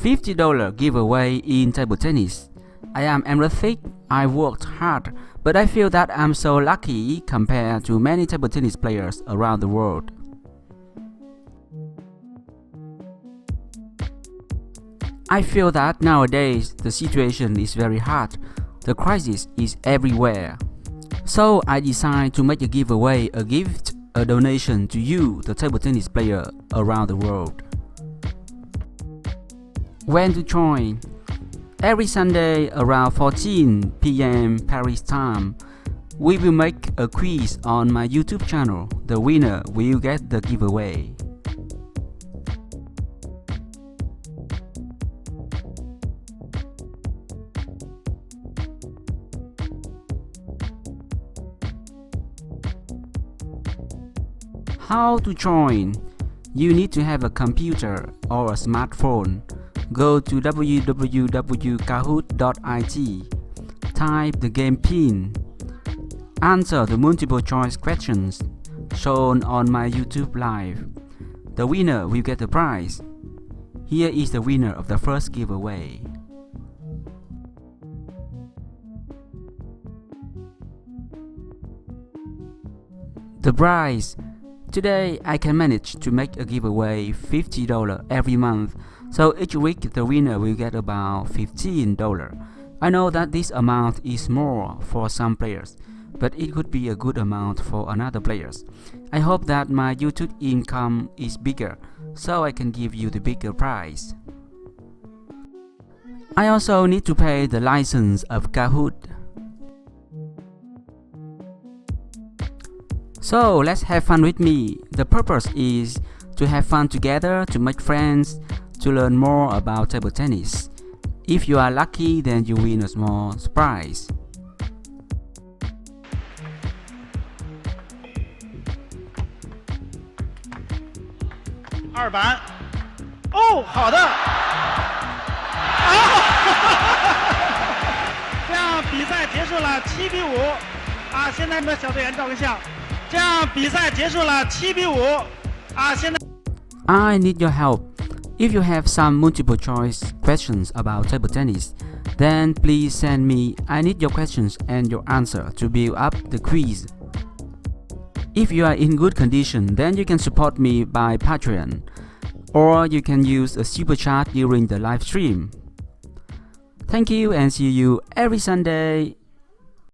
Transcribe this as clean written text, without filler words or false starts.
$50 giveaway in table tennis. I am EmRatThich. I worked hard, but I feel that I'm so lucky compared to many table tennis players around the world. I feel that nowadays the situation is very hard. The crisis is everywhere. So I decided to make a giveaway, a gift, a donation to you, the table tennis player around the world. When to join? Every Sunday around 14 p.m. Paris time, we will make a quiz on my YouTube channel. The winner will get the giveaway. How to join? You need to have a computer or a smartphone. Go to www.kahoot.it. Type the game pin. Answer the multiple choice questions shown on my YouTube live. The winner will get the prize. Here is the winner of the first giveaway. The prize. Today I can manage to make a giveaway $50 every month, so each week the winner will get about $15. I know that this amount is more for some players, but it could be a good amount for another players. I hope that my YouTube income is bigger, so I can give you the bigger prize. I also need to pay the license of Kahoot. So let's have fun with me. The purpose is to have fun together, to make friends, to learn more about table tennis. If you are lucky, then you win a small prize.二板，哦，好的，这样比赛结束了，7-5，现在我们的小队员照个相。这样比赛结束了，7-5，现在。I need your help. If you have some multiple choice questions about table tennis, then please send me. I need your questions and your answer to build up the quiz. If you are in good condition, then you can support me by Patreon, or you can use a super chat during the live stream. Thank you and see you every Sunday.